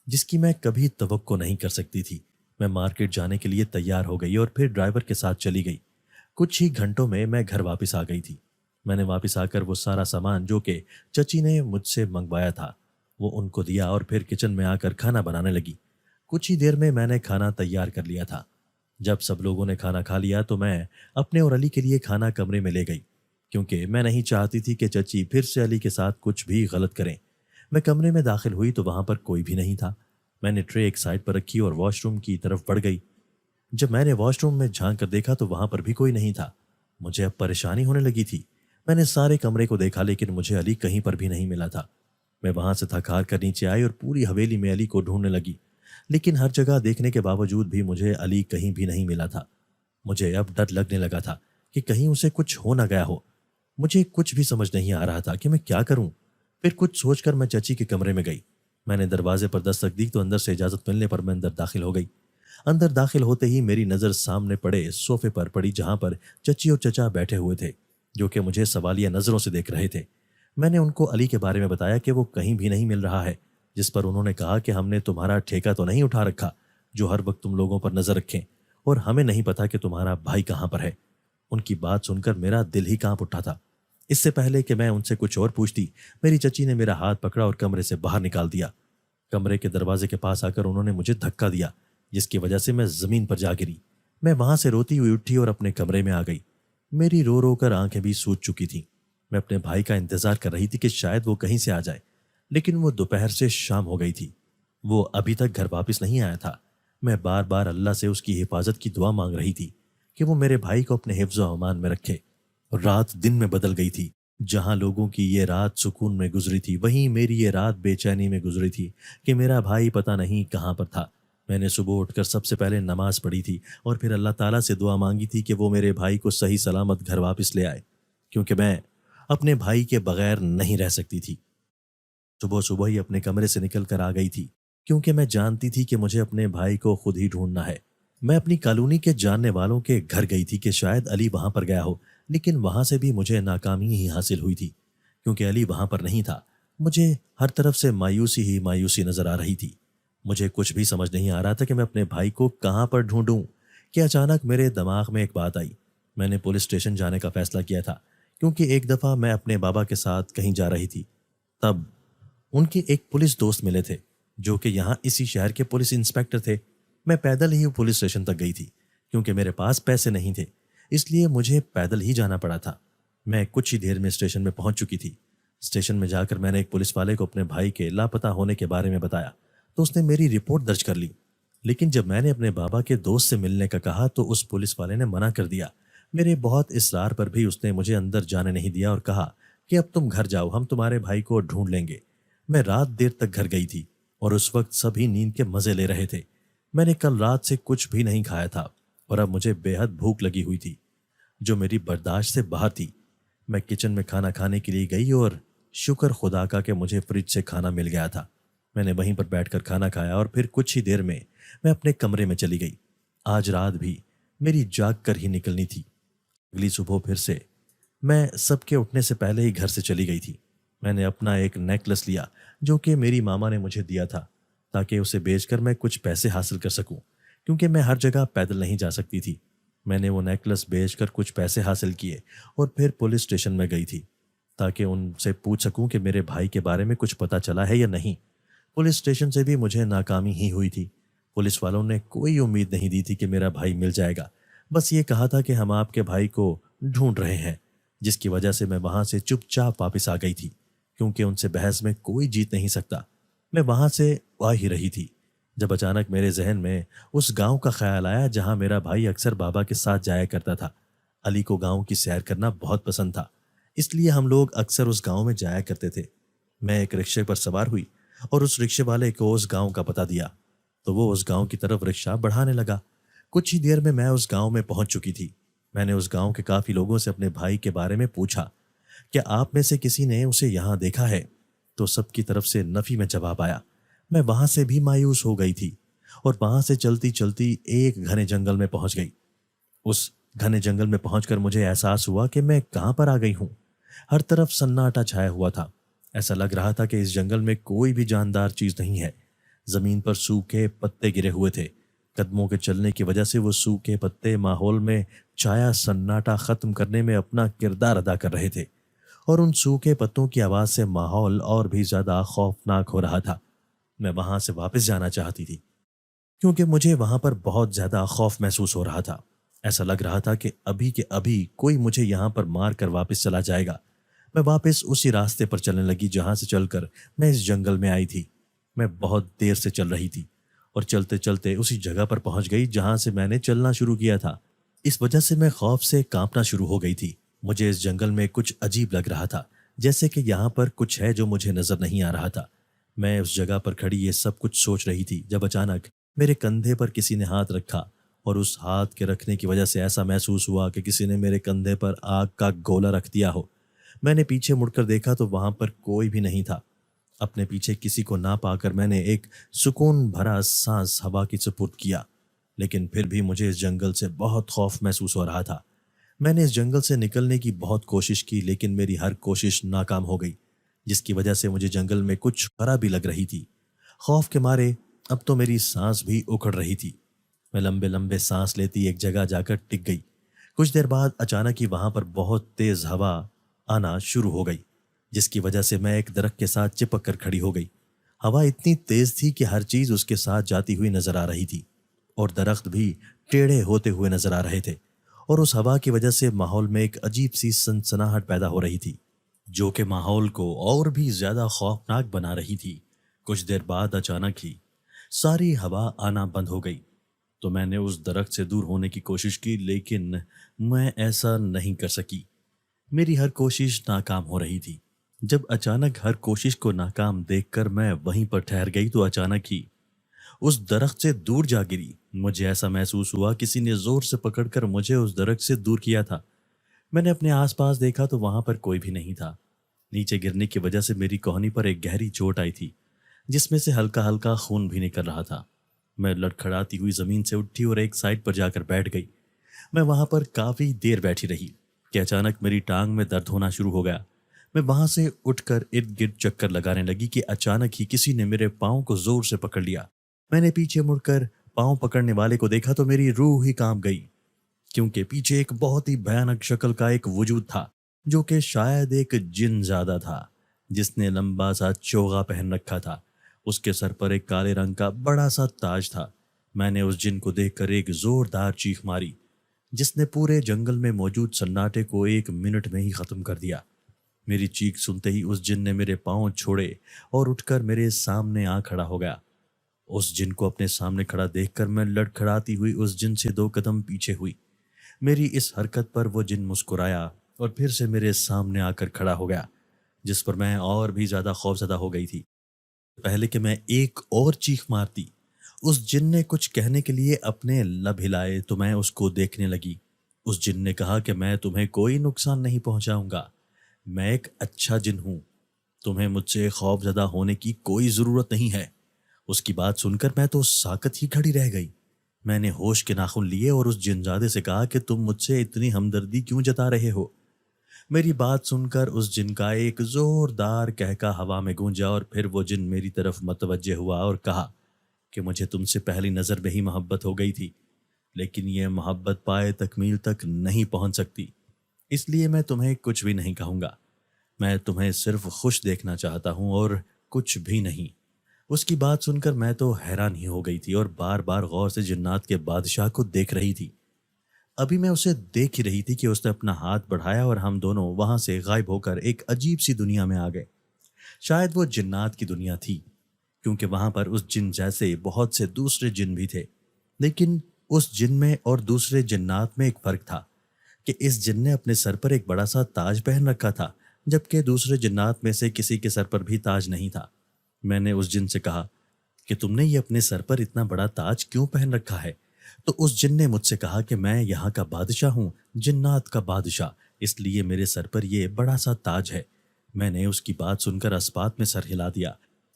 جس کی میں کبھی توقع نہیں کر سکتی تھی۔ میں مارکیٹ جانے کے لیے تیار ہو گئی اور پھر ڈرائیور کے ساتھ چلی گئی۔ کچھ ہی گھنٹوں میں گھر واپس آ گئی تھی۔ میں نے واپس آ کر وہ سارا سامان جو کہ چچی نے مجھ سے منگوایا تھا وہ ان کو دیا اور پھر کچن میں آ کر کھانا بنانے لگی۔ کچھ ہی دیر میں نے کھانا تیار کر لیا تھا۔ جب سب لوگوں نے کھانا کھا لیا تو میں اپنے اور علی کے لیے کھانا کمرے میں لے گئی، کیونکہ میں نہیں چاہتی تھی کہ چچی پھر سے علی کے ساتھ کچھ بھی غلط کریں۔ میں کمرے میں داخل ہوئی تو وہاں پر کوئی بھی نہیں تھا۔ میں نے ٹرے ایک سائڈ پر رکھی اور واش روم کی طرف بڑھ گئی۔ جب میں نے واش روم میں جھانک کر دیکھا تو وہاں پر بھی کوئی نہیں تھا۔ مجھے اب پریشانی ہونے لگی تھی۔ میں نے سارے کمرے کو دیکھا لیکن مجھے علی کہیں پر بھی نہیں ملا تھا۔ میں وہاں سے تھک ہار کر نیچے آئی اور پوری حویلی میں علی کو ڈھونڈنے لگی، لیکن ہر جگہ دیکھنے کے باوجود بھی مجھے علی کہیں بھی نہیں ملا تھا۔ مجھے اب ڈر لگنے لگا تھا کہ کہیں اسے کچھ ہو نہ گیا ہو۔ مجھے کچھ بھی سمجھ نہیں آ رہا تھا کہ میں کیا کروں۔ پھر کچھ سوچ کر میں چچی کے کمرے میں گئی۔ میں نے دروازے پر دستک دی تو اندر سے اجازت ملنے پر میں اندر داخل ہو گئی۔ اندر داخل ہوتے ہی میری نظر سامنے پڑے صوفے پر پڑی، جہاں پر چچی اور چچا بیٹھے ہوئے تھے، جو کہ مجھے سوالیہ نظروں سے دیکھ رہے تھے۔ میں نے ان کو علی کے بارے میں بتایا کہ وہ کہیں بھی نہیں مل رہا ہے، جس پر انہوں نے کہا کہ ہم نے تمہارا ٹھیکہ تو نہیں اٹھا رکھا جو ہر وقت تم لوگوں پر نظر رکھیں، اور ہمیں نہیں پتا کہ تمہارا بھائی کہاں پر ہے۔ ان کی بات سن کر میرا دل ہی کانپ اٹھا تھا۔ اس سے پہلے کہ میں ان سے کچھ اور پوچھتی، میری چچی نے میرا ہاتھ پکڑا اور کمرے سے باہر نکال دیا۔ کمرے کے دروازے کے پاس آ کر انہوں نے مجھے دھکا دیا، جس کی وجہ سے میں زمین پر جا گری۔ میں وہاں سے روتی ہوئی اٹھی اور اپنے کمرے میں آ گئی۔ میری رو رو کر آنکھیں بھی سوج چکی تھیں۔ میں اپنے بھائی کا انتظار کر رہی تھی کہ شاید وہ کہیں سے آ جائے، لیکن وہ دوپہر سے شام ہو گئی تھی۔ وہ ابھی تک گھر واپس نہیں آیا تھا۔ میں بار بار اللہ سے اس کی حفاظت کی دعا مانگ رہی تھی کہ وہ میرے بھائی کو اپنے حفظ و امان میں رکھے۔ رات دن میں بدل گئی تھی۔ جہاں لوگوں کی یہ رات سکون میں گزری تھی، وہیں میری یہ رات بے چینی میں گزری تھی کہ میرا بھائی پتہ نہیں کہاں پر تھا۔ میں نے صبح اٹھ کر سب سے پہلے نماز پڑھی تھی اور پھر اللہ تعالیٰ سے دعا مانگی تھی کہ وہ میرے بھائی کو صحیح سلامت گھر واپس لے آئے، کیونکہ میں اپنے بھائی کے بغیر نہیں رہ سکتی تھی۔ صبح صبح ہی اپنے کمرے سے نکل کر آ گئی تھی، کیونکہ میں جانتی تھی کہ مجھے اپنے بھائی کو خود ہی ڈھونڈنا ہے۔ میں اپنی کالونی کے جاننے والوں کے گھر گئی تھی کہ شاید علی وہاں پر گیا ہو، لیکن وہاں سے بھی مجھے ناکامی ہی حاصل ہوئی تھی، کیونکہ علی وہاں پر نہیں تھا۔ مجھے ہر طرف سے مایوسی ہی مایوسی نظر آ رہی تھی۔ مجھے کچھ بھی سمجھ نہیں آ رہا تھا کہ میں اپنے بھائی کو کہاں پر ڈھونڈوں کہ اچانک میرے دماغ میں ایک بات آئی۔ میں نے پولیس اسٹیشن جانے کا فیصلہ کیا تھا، کیونکہ ایک دفعہ میں اپنے بابا کے ساتھ کہیں جا رہی تھی، تب ان کے ایک پولیس دوست ملے تھے جو کہ یہاں اسی شہر کے پولیس انسپیکٹر تھے۔ میں پیدل ہی پولیس اسٹیشن تک گئی تھی، کیونکہ میرے پاس پیسے نہیں تھے، اس لیے مجھے پیدل ہی جانا پڑا تھا۔ میں کچھ ہی دیر میں اسٹیشن میں پہنچ چکی تھی۔ اسٹیشن میں جا کر میں نے ایک پولیس والے کو اپنے بھائی کے لاپتہ ہونے کے بارے میں بتایا تو اس نے میری رپورٹ درج کر لی، لیکن جب میں نے اپنے بابا کے دوست سے ملنے کا کہا تو اس پولیس والے نے منع کر دیا۔ میرے بہت اصرار پر بھی اس نے مجھے اندر جانے نہیں دیا اور کہا کہ اب تم گھر جاؤ، ہم تمہارے بھائی کو ڈھونڈ لیں گے۔ میں رات دیر تک گھر گئی تھی اور اس وقت سبھی نیند کے مزے لے رہے تھے۔ میں نے کل رات سے کچھ بھی نہیں کھایا تھا اور اب مجھے بے حد بھوک لگی ہوئی تھی جو میری برداشت سے باہر تھی۔ میں کچن میں کھانا کھانے کے لیے گئی اور شکر خدا کا کہ مجھے فریج سے کھانا مل گیا تھا۔ میں نے وہیں پر بیٹھ کر کھانا کھایا اور پھر کچھ ہی دیر میں اپنے کمرے میں چلی گئی۔ آج رات بھی میری جاگ کر ہی نکلنی تھی۔ اگلی صبح پھر سے میں سب کے اٹھنے سے پہلے ہی گھر سے چلی گئی تھی۔ میں نے اپنا ایک نیکلس لیا جو کہ میری ماما نے مجھے دیا تھا تاکہ اسے بیچ کر میں کچھ پیسے حاصل کر سکوں، کیونکہ میں ہر جگہ پیدل نہیں جا سکتی تھی۔ میں نے وہ نیکلس بیچ کر کچھ پیسے حاصل کیے اور پھر پولیس اسٹیشن میں گئی تھی تاکہ ان سے پوچھ سکوں کہ میرے بھائی کے بارے میں کچھ پتہ چلا ہے یا نہیں۔ پولیس اسٹیشن سے بھی مجھے ناکامی ہی ہوئی تھی۔ پولیس والوں نے کوئی امید نہیں دی تھی کہ میرا بھائی مل جائے گا، بس یہ کہا تھا کہ ہم آپ کے بھائی کو ڈھونڈ رہے ہیں، جس کی وجہ سے میں وہاں سے چپ چاپ واپس آ گئی تھی، کیونکہ ان سے بحث میں کوئی جیت نہیں سکتا۔ میں وہاں سے آ ہی رہی تھی جب اچانک میرے ذہن میں اس گاؤں کا خیال آیا جہاں میرا بھائی اکثر بابا کے ساتھ جایا کرتا تھا۔ علی کو گاؤں کی سیر کرنا بہت پسند تھا، اس لیے ہم لوگ اکثر اس گاؤں میں جایا کرتے تھے۔ میں ایک رکشے پر سوار ہوئی اور اس رکشے والے کو اس گاؤں کا پتہ دیا تو وہ اس گاؤں کی طرف رکشہ بڑھانے لگا۔ کچھ ہی دیر میں اس گاؤں میں پہنچ چکی تھی۔ میں نے اس گاؤں کے کافی لوگوں سے اپنے بھائی کے بارے میں پوچھا، کیا آپ میں سے کسی نے اسے یہاں دیکھا ہے؟ تو سب کی طرف سے نفی میں جواب آیا۔ میں وہاں سے بھی مایوس ہو گئی تھی اور وہاں سے چلتی چلتی ایک گھنے جنگل میں پہنچ گئی۔ اس گھنے جنگل میں پہنچ کر مجھے احساس ہوا کہ میں کہاں پر آ گئی ہوں۔ ہر طرف سناٹا چھایا ہوا تھا، ایسا لگ رہا تھا کہ اس جنگل میں کوئی بھی جاندار چیز نہیں ہے۔ زمین پر سوکھے پتے گرے ہوئے تھے، قدموں کے چلنے کی وجہ سے وہ سوکھے پتے ماحول میں چھایا سناٹا ختم کرنے میں اپنا کردار ادا کر رہے تھے، اور ان سوکھے پتوں کی آواز سے ماحول اور بھی زیادہ خوفناک ہو رہا تھا۔ میں وہاں سے واپس جانا چاہتی تھی کیونکہ مجھے وہاں پر بہت زیادہ خوف محسوس ہو رہا تھا۔ ایسا لگ رہا تھا کہ ابھی کے ابھی کوئی مجھے یہاں پر مار کر واپس چلا جائے گا۔ میں واپس اسی راستے پر چلنے لگی جہاں سے چل کر میں اس جنگل میں آئی تھی۔ میں بہت دیر سے چل رہی تھی اور چلتے چلتے اسی جگہ پر پہنچ گئی جہاں سے میں نے چلنا شروع کیا تھا۔ اس وجہ سے میں خوف سے کانپنا شروع ہو گئی تھی۔ مجھے اس جنگل میں کچھ عجیب لگ رہا تھا، جیسے کہ یہاں پر کچھ ہے جو مجھے نظر نہیں آ رہا تھا۔ میں اس جگہ پر کھڑی یہ سب کچھ سوچ رہی تھی جب اچانک میرے کندھے پر کسی نے ہاتھ رکھا، اور اس ہاتھ کے رکھنے کی وجہ سے ایسا محسوس ہوا کہ کسی نے میرے کندھے پر آگ کا گولا رکھ دیا ہو۔ میں نے پیچھے مڑ کر دیکھا تو وہاں پر کوئی بھی نہیں تھا۔ اپنے پیچھے کسی کو نہ پا کر میں نے ایک سکون بھرا سانس ہوا کی سپرد کیا، لیکن پھر بھی مجھے اس جنگل سے بہت خوف محسوس ہو رہا تھا۔ میں نے اس جنگل سے نکلنے کی بہت کوشش کی، لیکن میری ہر کوشش ناکام ہو گئی، جس کی وجہ سے مجھے جنگل میں کچھ خرابی لگ رہی تھی۔ خوف کے مارے اب تو میری سانس بھی اکھڑ رہی تھی۔ میں لمبے لمبے سانس لیتی ایک جگہ جا کر ٹک گئی۔ کچھ دیر بعد اچانک ہی وہاں پر بہت تیز ہوا آنا شروع ہو گئی، جس کی وجہ سے میں ایک درخت کے ساتھ چپک کر کھڑی ہو گئی۔ ہوا اتنی تیز تھی کہ ہر چیز اس کے ساتھ جاتی ہوئی نظر آ رہی تھی، اور درخت بھی ٹیڑھے ہوتے ہوئے نظر آ رہے تھے، اور اس ہوا کی وجہ سے ماحول میں ایک عجیب سی سنسناہٹ پیدا ہو رہی تھی جو کہ ماحول کو اور بھی زیادہ خوفناک بنا رہی تھی۔ کچھ دیر بعد اچانک ہی ساری ہوا آنا بند ہو گئی تو میں نے اس درخت سے دور ہونے کی کوشش کی، لیکن میں ایسا نہیں کر سکی۔ میری ہر کوشش ناکام ہو رہی تھی۔ جب اچانک ہر کوشش کو ناکام دیکھ کر میں وہیں پر ٹھہر گئی تو اچانک ہی اس درخت سے دور جا گری۔ مجھے ایسا محسوس ہوا کسی نے زور سے پکڑ کر مجھے اس درخت سے دور کیا تھا۔ میں نے اپنے آس پاس دیکھا تو وہاں پر کوئی بھی نہیں تھا۔ نیچے گرنے کی وجہ سے میری کوہنی پر ایک گہری چوٹ آئی تھی، جس میں سے ہلکا ہلکا خون بھی نکل رہا تھا۔ میں لڑکھڑاتی ہوئی زمین سے اٹھی اور ایک سائڈ پر جا کر بیٹھ گئی۔ میں وہاں پر کافی دیر بیٹھی رہی کہ اچانک میری ٹانگ میں درد ہونا شروع ہو گیا۔ میں وہاں سے اٹھ کر ارد گرد چکر لگانے لگی کہ اچانک ہی کسی نے میرے پاؤں کو زور سے پکڑ لیا۔ میں نے پیچھے مڑ کر پاؤں پکڑنے والے کو دیکھا تو میری روح ہی کانپ گئی، کیونکہ پیچھے ایک بہت ہی بھیانک شکل کا ایک وجود تھا جو کہ شاید ایک جن زادہ تھا، جس نے لمبا سا چوغا پہن رکھا تھا۔ اس کے سر پر ایک کالے رنگ کا بڑا سا تاج تھا۔ میں نے اس جن کو دیکھ کر ایک زوردار چیخ ماری۔ جس نے پورے جنگل میں موجود سناٹے کو 1 منٹ میں ہی ختم کر دیا۔ میری چیخ سنتے ہی اس جن نے میرے پاؤں چھوڑے اور اٹھ کر میرے سامنے آ کھڑا ہو گیا۔ اس جن کو اپنے سامنے کھڑا دیکھ کر میں لڑکھڑاتی ہوئی اس جن سے 2 قدم پیچھے ہوئی۔ میری اس حرکت پر وہ جن مسکرایا اور پھر سے میرے سامنے آ کر کھڑا ہو گیا، جس پر میں اور بھی زیادہ خوفزدہ ہو گئی تھی۔ پہلے کہ میں ایک اور چیخ مارتی، اس جن نے کچھ کہنے کے لیے اپنے لب ہلائے تو میں اس کو دیکھنے لگی۔ اس جن نے کہا کہ میں تمہیں کوئی نقصان نہیں پہنچاؤں گا، میں ایک اچھا جن ہوں، تمہیں مجھ سے خوف زدہ ہونے کی کوئی ضرورت نہیں ہے۔ اس کی بات سن کر میں تو ساکت ہی کھڑی رہ گئی۔ میں نے ہوش کے ناخن لیے اور اس جنزادے سے کہا کہ تم مجھ سے اتنی ہمدردی کیوں جتا رہے ہو؟ میری بات سن کر اس جن کا ایک زوردار کہکا ہوا میں گونجا اور پھر وہ جن میری طرف متوجہ ہوا اور کہا کہ مجھے تم سے پہلی نظر میں ہی محبت ہو گئی تھی، لیکن یہ محبت پائے تکمیل تک نہیں پہنچ سکتی، اس لیے میں تمہیں کچھ بھی نہیں کہوں گا۔ میں تمہیں صرف خوش دیکھنا چاہتا ہوں اور کچھ بھی نہیں۔ اس کی بات سن کر میں تو حیران ہی ہو گئی تھی اور بار بار غور سے جنات کے بادشاہ کو دیکھ رہی تھی۔ ابھی میں اسے دیکھ ہی رہی تھی کہ اس نے اپنا ہاتھ بڑھایا اور ہم دونوں وہاں سے غائب ہو کر ایک عجیب سی دنیا میں آ گئے۔ شاید وہ جنات کی دنیا تھی، کیونکہ وہاں پر اس جن جیسے بہت سے دوسرے جن بھی تھے، لیکن اس جن میں اور دوسرے جنات میں ایک فرق تھا کہ اس جن نے اپنے سر پر ایک بڑا سا تاج پہن رکھا تھا، جبکہ دوسرے جنات میں سے کسی کے سر پر بھی تاج نہیں تھا۔ میں نے اس جن سے کہا کہ تم نے یہ اپنے سر پر اتنا بڑا تاج کیوں پہن رکھا ہے؟ تو اس جن نے مجھ سے کہا کہ میں یہاں کا بادشاہ ہوں، جنات کا بادشاہ، اس لیے میرے سر پر یہ بڑا سا تاج ہے۔ میں نے اس کی بات سن کر اسبات میں سر ہلا دیا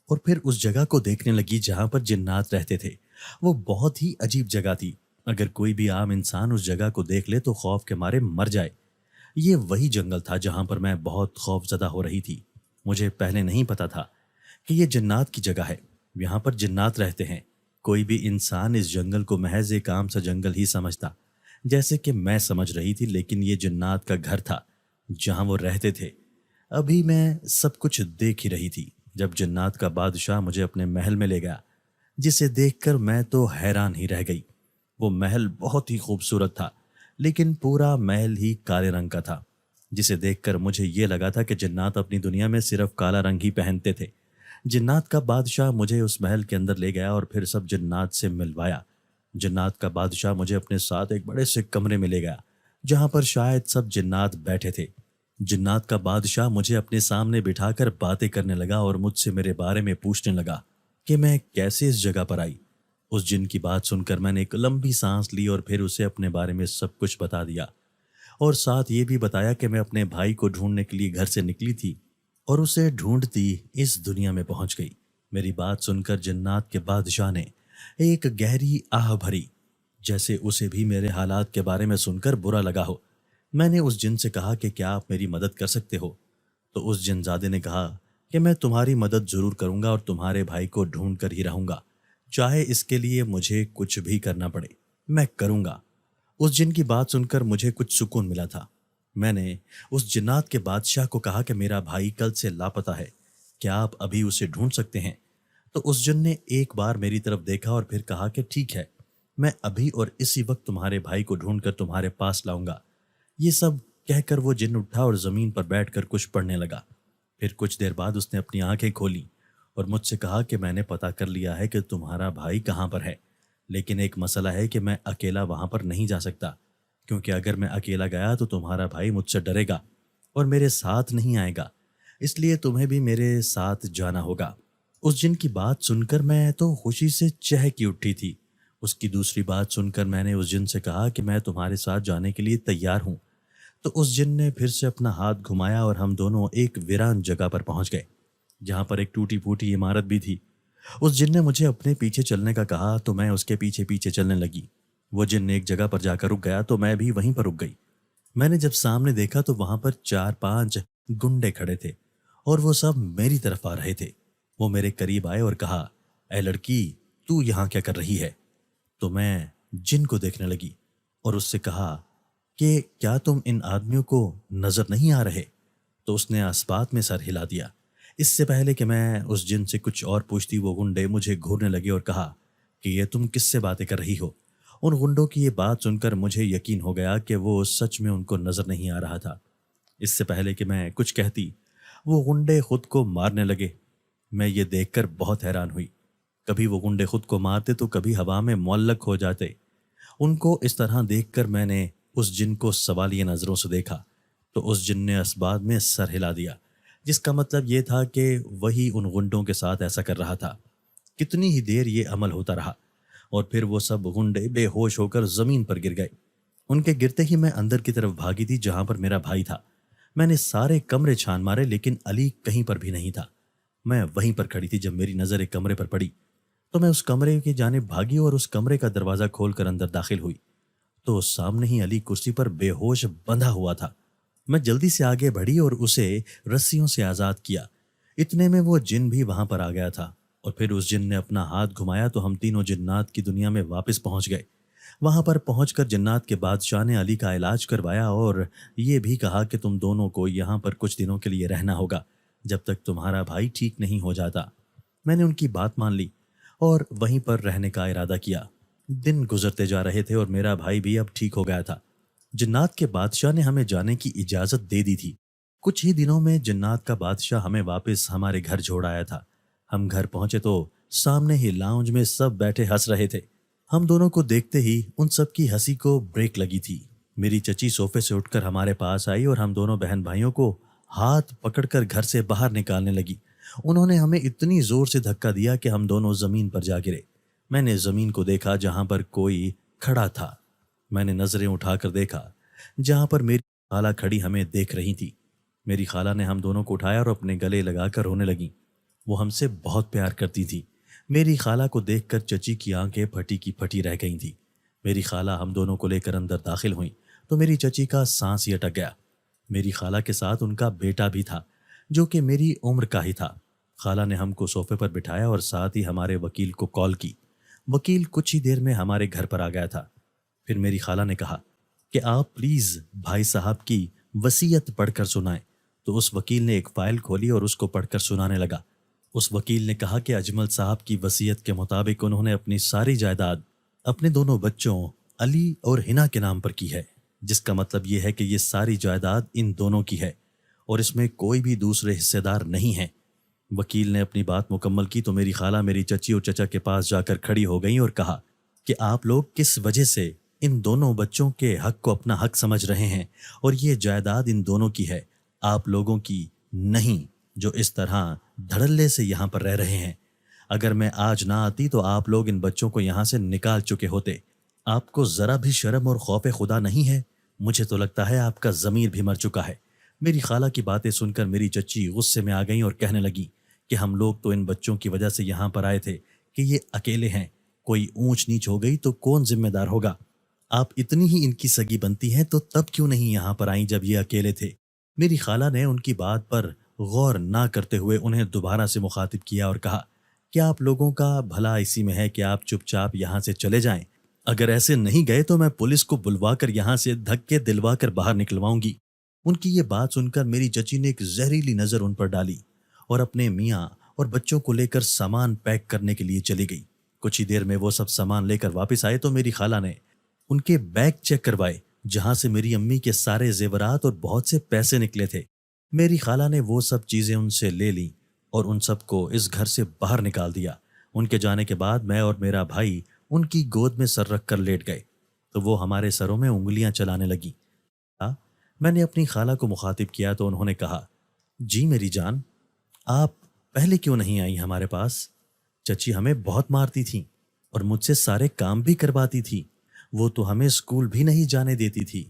اور پھر اس جگہ کو دیکھنے لگی جہاں پر جنات رہتے تھے۔ وہ بہت ہی عجیب جگہ تھی، اگر کوئی بھی عام انسان اس جگہ کو دیکھ لے تو خوف کے مارے مر جائے۔ یہ وہی جنگل تھا جہاں پر میں بہت خوف زدہ ہو رہی تھی۔ مجھے پہلے نہیں پتا تھا کہ یہ جنات کی جگہ ہے، یہاں پر جنات رہتے ہیں۔ کوئی بھی انسان اس جنگل کو محض ایک عام سا جنگل ہی سمجھتا، جیسے کہ میں سمجھ رہی تھی، لیکن یہ جنات کا گھر تھا جہاں وہ رہتے تھے۔ ابھی میں سب کچھ دیکھ ہی رہی تھی جب جنات کا بادشاہ مجھے اپنے محل میں لے گیا، جسے دیکھ کر میں تو حیران ہی رہ گئی۔ وہ محل بہت ہی خوبصورت تھا، لیکن پورا محل ہی کالے رنگ کا تھا، جسے دیکھ کر مجھے یہ لگا تھا کہ جنات اپنی دنیا میں صرف کالا رنگ ہی پہنتے تھے۔ جنات کا بادشاہ مجھے اس محل کے اندر لے گیا اور پھر سب جنات سے ملوایا۔ جنات کا بادشاہ مجھے اپنے ساتھ ایک بڑے سے کمرے میں لے گیا جہاں پر شاید سب جنات بیٹھے تھے۔ جنات کا بادشاہ مجھے اپنے سامنے بٹھا کر باتیں کرنے لگا اور مجھ سے میرے بارے میں پوچھنے لگا کہ میں کیسے اس جگہ پر آئی۔ اس جن کی بات سن کر میں نے ایک لمبی سانس لی اور پھر اسے اپنے بارے میں سب کچھ بتا دیا، اور ساتھ یہ بھی بتایا کہ میں اپنے بھائی کو ڈھونڈنے کے لیے گھر سے نکلی تھی اور اسے ڈھونڈتی اس دنیا میں پہنچ گئی۔ میری بات سن کر جنات کے بادشاہ نے ایک گہری آہ بھری، جیسے اسے بھی میرے حالات کے بارے میں سن کر برا لگا ہو۔ میں نے اس جن سے کہا کہ کیا آپ میری مدد کر سکتے ہو؟ تو اس جنزادے نے کہا کہ میں تمہاری مدد ضرور کروں گا اور تمہارے بھائی کو ڈھونڈ کر ہی رہوں گا، چاہے اس کے لیے مجھے کچھ بھی کرنا پڑے، میں کروں گا۔ اس جن کی بات سن کر مجھے کچھ سکون ملا تھا۔ میں نے اس جنات کے بادشاہ کو کہا کہ میرا بھائی کل سے لاپتہ ہے، کیا آپ ابھی اسے ڈھونڈ سکتے ہیں؟ تو اس جن نے ایک بار میری طرف دیکھا اور پھر کہا کہ ٹھیک ہے، میں ابھی اور اسی وقت تمہارے بھائی کو ڈھونڈ کر تمہارے پاس لاؤں گا۔ یہ سب کہہ کر وہ جن اٹھا اور زمین پر بیٹھ کر کچھ پڑھنے لگا۔ پھر کچھ دیر بعد اس نے اپنی آنکھیں کھولیں اور مجھ سے کہا کہ میں نے پتہ کر لیا ہے کہ تمہارا بھائی کہاں پر ہے، لیکن ایک مسئلہ ہے کہ میں اکیلا وہاں پر نہیں جا سکتا، کیونکہ اگر میں اکیلا گیا تو تمہارا بھائی مجھ سے ڈرے گا اور میرے ساتھ نہیں آئے گا، اس لیے تمہیں بھی میرے ساتھ جانا ہوگا۔ اس جن کی بات سن کر میں تو خوشی سے چہکی اٹھی تھی۔ اس کی دوسری بات سن کر میں نے اس جن سے کہا کہ میں تمہارے ساتھ جانے کے لیے تیار ہوں۔ تو اس جن نے پھر سے اپنا ہاتھ گھمایا اور ہم دونوں ایک ویران جگہ پر پہنچ گئے جہاں پر ایک ٹوٹی پھوٹی عمارت بھی تھی۔ اس جن نے مجھے اپنے پیچھے چلنے کا کہا تو میں اس کے پیچھے پیچھے چلنے لگی۔ وہ جن ایک جگہ پر جا کر رک گیا تو میں بھی وہیں پر رک گئی۔ میں نے جب سامنے دیکھا تو وہاں پر 4-5 گنڈے کھڑے تھے اور وہ سب میری طرف آ رہے تھے۔ وہ میرے قریب آئے اور کہا، اے لڑکی، تو یہاں کیا کر رہی ہے؟ تو میں جن کو دیکھنے لگی اور اس سے کہا کہ کیا تم ان آدمیوں کو نظر نہیں آ رہے؟ تو اس نے اسبات میں سر ہلا دیا۔ اس سے پہلے کہ میں اس جن سے کچھ اور پوچھتی وہ گنڈے مجھے گھورنے لگے اور کہا کہ یہ تم کس سے باتیں کر رہی ہو ان غنڈوں کی یہ بات سن کر مجھے یقین ہو گیا کہ وہ سچ میں ان کو نظر نہیں آ رہا تھا۔ اس سے پہلے کہ میں کچھ کہتی وہ غنڈے خود کو مارنے لگے۔ میں یہ دیکھ کر بہت حیران ہوئی۔ کبھی وہ غنڈے خود کو مارتے تو کبھی ہوا میں معلق ہو جاتے۔ ان کو اس طرح دیکھ کر میں نے اس جن کو سوالیہ نظروں سے دیکھا تو اس جن نے اسباب میں سر ہلا دیا، جس کا مطلب یہ تھا کہ وہی ان غنڈوں کے ساتھ ایسا کر رہا تھا۔ کتنی ہی دیر یہ عمل ہوتا رہا اور پھر وہ سب غنڈے بے ہوش ہو کر زمین پر گر گئے۔ ان کے گرتے ہی میں اندر کی طرف بھاگی تھی جہاں پر میرا بھائی تھا۔ میں نے سارے کمرے چھان مارے لیکن علی کہیں پر بھی نہیں تھا۔ میں وہیں پر کھڑی تھی جب میری نظر ایک کمرے پر پڑی تو میں اس کمرے کی جانب بھاگی اور اس کمرے کا دروازہ کھول کر اندر داخل ہوئی تو سامنے ہی علی کرسی پر بے ہوش بندھا ہوا تھا۔ میں جلدی سے آگے بڑھی اور اسے رسیوں سے آزاد کیا۔ اتنے میں وہ جن بھی وہاں پر آ گیا تھا اور پھر اس جن نے اپنا ہاتھ گھمایا تو ہم تینوں جنات کی دنیا میں واپس پہنچ گئے۔ وہاں پر پہنچ کر جنات کے بادشاہ نے علی کا علاج کروایا اور یہ بھی کہا کہ تم دونوں کو یہاں پر کچھ دنوں کے لیے رہنا ہوگا جب تک تمہارا بھائی ٹھیک نہیں ہو جاتا۔ میں نے ان کی بات مان لی اور وہیں پر رہنے کا ارادہ کیا۔ دن گزرتے جا رہے تھے اور میرا بھائی بھی اب ٹھیک ہو گیا تھا۔ جنات کے بادشاہ نے ہمیں جانے کی اجازت دے دی تھی۔ کچھ ہی دنوں میں جنات کا بادشاہ ہمیں واپس ہمارے گھر چھوڑ آیا تھا۔ ہم گھر پہنچے تو سامنے ہی لاؤنج میں سب بیٹھے ہنس رہے تھے۔ ہم دونوں کو دیکھتے ہی ان سب کی ہنسی کو بریک لگی تھی۔ میری چچی صوفے سے اٹھ کر ہمارے پاس آئی اور ہم دونوں بہن بھائیوں کو ہاتھ پکڑ کر گھر سے باہر نکالنے لگی۔ انہوں نے ہمیں اتنی زور سے دھکا دیا کہ ہم دونوں زمین پر جا گرے۔ میں نے زمین کو دیکھا جہاں پر کوئی کھڑا تھا۔ میں نے نظریں اٹھا کر دیکھا جہاں پر میری خالہ کھڑی ہمیں دیکھ رہی تھی۔ میری خالہ نے ہم دونوں کو اٹھایا اور اپنے گلے لگا کر رونے لگیں۔ وہ ہم سے بہت پیار کرتی تھی۔ میری خالہ کو دیکھ کر چچی کی آنکھیں پھٹی کی پھٹی رہ گئی تھیں۔ میری خالہ ہم دونوں کو لے کر اندر داخل ہوئیں تو میری چچی کا سانس ہی اٹک گیا۔ میری خالہ کے ساتھ ان کا بیٹا بھی تھا جو کہ میری عمر کا ہی تھا۔ خالہ نے ہم کو صوفے پر بٹھایا اور ساتھ ہی ہمارے وکیل کو کال کی۔ وکیل کچھ ہی دیر میں ہمارے گھر پر آ گیا تھا۔ پھر میری خالہ نے کہا کہ آپ پلیز بھائی صاحب کی وصیت پڑھ کر سنائیں۔ تو اس وکیل نے ایک فائل کھولی اور اس کو پڑھ کر سنانے لگا۔ اس وکیل نے کہا کہ اجمل صاحب کی وصیت کے مطابق انہوں نے اپنی ساری جائیداد اپنے دونوں بچوں علی اور ہنا کے نام پر کی ہے، جس کا مطلب یہ ہے کہ یہ ساری جائیداد ان دونوں کی ہے اور اس میں کوئی بھی دوسرے حصے دار نہیں ہیں۔ وکیل نے اپنی بات مکمل کی تو میری خالہ میری چچی اور چچا کے پاس جا کر کھڑی ہو گئیں اور کہا کہ آپ لوگ کس وجہ سے ان دونوں بچوں کے حق کو اپنا حق سمجھ رہے ہیں اور یہ جائیداد ان دونوں کی ہے، آپ لوگوں کی نہیں، جو اس طرح دھڑلے سے یہاں پر رہ رہے ہیں۔ اگر میں آج نہ آتی تو آپ لوگ ان بچوں کو یہاں سے نکال چکے ہوتے۔ آپ کو ذرا بھی شرم اور خوف خدا نہیں ہے؟ مجھے تو لگتا ہے آپ کا ضمیر بھی مر چکا ہے۔ میری خالہ کی باتیں سن کر میری چچی غصے میں آ گئیں اور کہنے لگی کہ ہم لوگ تو ان بچوں کی وجہ سے یہاں پر آئے تھے کہ یہ اکیلے ہیں، کوئی اونچ نیچ ہو گئی تو کون ذمہ دار ہوگا؟ آپ اتنی ہی ان کی سگی بنتی ہیں تو تب کیوں نہیں یہاں پر آئیں جب یہ اکیلے تھے؟ میری خالہ نے ان کی بات پر غور نہ کرتے ہوئے انہیں دوبارہ سے مخاطب کیا اور کہا کہ آپ لوگوں کا بھلا اسی میں ہے کہ آپ چپ چاپ یہاں سے چلے جائیں۔ اگر ایسے نہیں گئے تو میں پولیس کو بلوا کر یہاں سے دھکے دلوا کر باہر نکلواؤں گی۔ ان کی یہ بات سن کر میری چچی نے ایک زہریلی نظر ان پر ڈالی اور اپنے میاں اور بچوں کو لے کر سامان پیک کرنے کے لیے چلی گئی۔ کچھ ہی دیر میں وہ سب سامان لے کر واپس آئے تو میری خالہ نے ان کے بیگ چیک کروائے جہاں سے میری امی کے سارے زیورات اور بہت سے پیسے نکلے تھے۔ میری خالہ نے وہ سب چیزیں ان سے لے لیں اور ان سب کو اس گھر سے باہر نکال دیا۔ ان کے جانے کے بعد میں اور میرا بھائی ان کی گود میں سر رکھ کر لیٹ گئے تو وہ ہمارے سروں میں انگلیاں چلانے لگی۔ میں نے اپنی خالہ کو مخاطب کیا تو انہوں نے کہا، جی میری جان، آپ پہلے کیوں نہیں آئی ہمارے پاس؟ چچی ہمیں بہت مارتی تھیں اور مجھ سے سارے کام بھی کرواتی تھی، وہ تو ہمیں اسکول بھی نہیں جانے دیتی تھی۔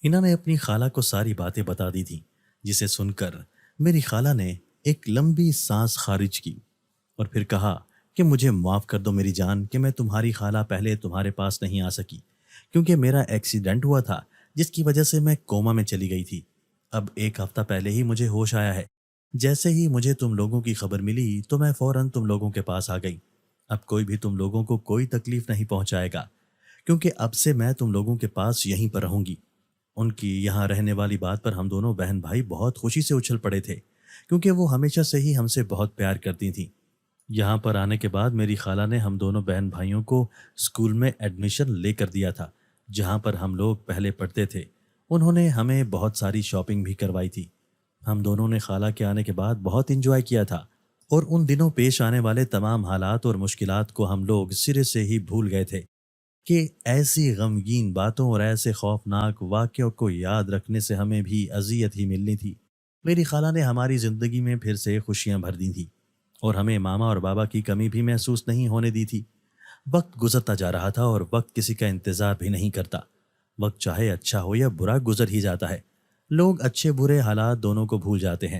انہوں نے اپنی خالہ کو ساری باتیں بتا دی تھیں، جسے سن کر میری خالہ نے ایک لمبی سانس خارج کی اور پھر کہا کہ مجھے معاف کر دو میری جان کہ میں تمہاری خالہ پہلے تمہارے پاس نہیں آ سکی کیونکہ میرا ایکسیڈنٹ ہوا تھا جس کی وجہ سے میں کوما میں چلی گئی تھی۔ اب ایک ہفتہ پہلے ہی مجھے ہوش آیا ہے۔ جیسے ہی مجھے تم لوگوں کی خبر ملی تو میں فوراً تم لوگوں کے پاس آ گئی۔ اب کوئی بھی تم لوگوں کو کوئی تکلیف نہیں پہنچائے گا کیونکہ اب سے میں تم لوگوں کے پاس یہیں پر رہوں گی۔ ان کی یہاں رہنے والی بات پر ہم دونوں بہن بھائی بہت خوشی سے اچھل پڑے تھے کیونکہ وہ ہمیشہ سے ہی ہم سے بہت پیار کرتی تھیں۔ یہاں پر آنے کے بعد میری خالہ نے ہم دونوں بہن بھائیوں کو اسکول میں ایڈمیشن لے کر دیا تھا جہاں پر ہم لوگ پہلے پڑھتے تھے۔ انہوں نے ہمیں بہت ساری شاپنگ بھی کروائی تھی۔ ہم دونوں نے خالہ کے آنے کے بعد بہت انجوائے کیا تھا، اور ان دنوں پیش آنے والے تمام حالات اور مشکلات کو ہم لوگ سرے سے ہی بھول گئے تھے کہ ایسی غمگین باتوں اور ایسے خوفناک واقعوں کو یاد رکھنے سے ہمیں بھی اذیت ہی ملنی تھی۔ میری خالہ نے ہماری زندگی میں پھر سے خوشیاں بھر دی تھیں، اور ہمیں ماما اور بابا کی کمی بھی محسوس نہیں ہونے دی تھی۔ وقت گزرتا جا رہا تھا، اور وقت کسی کا انتظار بھی نہیں کرتا۔ وقت چاہے اچھا ہو یا برا گزر ہی جاتا ہے۔ لوگ اچھے برے حالات دونوں کو بھول جاتے ہیں۔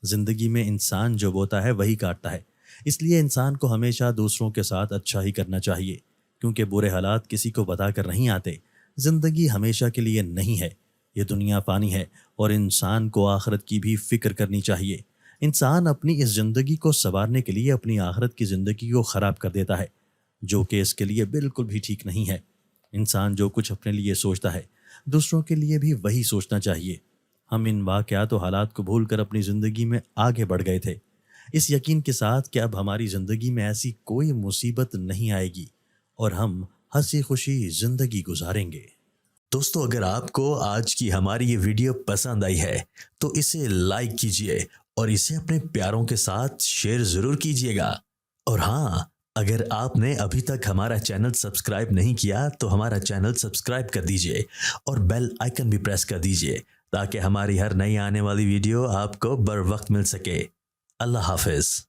زندگی میں انسان جو بوتا ہے وہی کاٹتا ہے، اس لیے انسان کو ہمیشہ دوسروں کے ساتھ اچھا ہی کرنا چاہیے، کیونکہ برے حالات کسی کو بتا کر نہیں آتے۔ زندگی ہمیشہ کے لیے نہیں ہے، یہ دنیا فانی ہے، اور انسان کو آخرت کی بھی فکر کرنی چاہیے۔ انسان اپنی اس زندگی کو سنوارنے کے لیے اپنی آخرت کی زندگی کو خراب کر دیتا ہے، جو کہ اس کے لیے بالکل بھی ٹھیک نہیں ہے۔ انسان جو کچھ اپنے لیے سوچتا ہے، دوسروں کے لیے بھی وہی سوچنا چاہیے۔ ہم ان واقعات و حالات کو بھول کر اپنی زندگی میں آگے بڑھ گئے تھے، اس یقین کے ساتھ کہ اب ہماری زندگی میں ایسی کوئی مصیبت نہیں آئے گی، اور ہم ہنسی خوشی زندگی گزاریں گے۔ دوستو، اگر آپ کو آج کی ہماری یہ ویڈیو پسند آئی ہے تو اسے لائک کیجئے اور اسے اپنے پیاروں کے ساتھ شیئر ضرور کیجئے گا۔ اور ہاں، اگر آپ نے ابھی تک ہمارا چینل سبسکرائب نہیں کیا تو ہمارا چینل سبسکرائب کر دیجئے اور بیل آئیکن بھی پریس کر دیجئے تاکہ ہماری ہر نئی آنے والی ویڈیو آپ کو بر وقت مل سکے۔ اللہ حافظ۔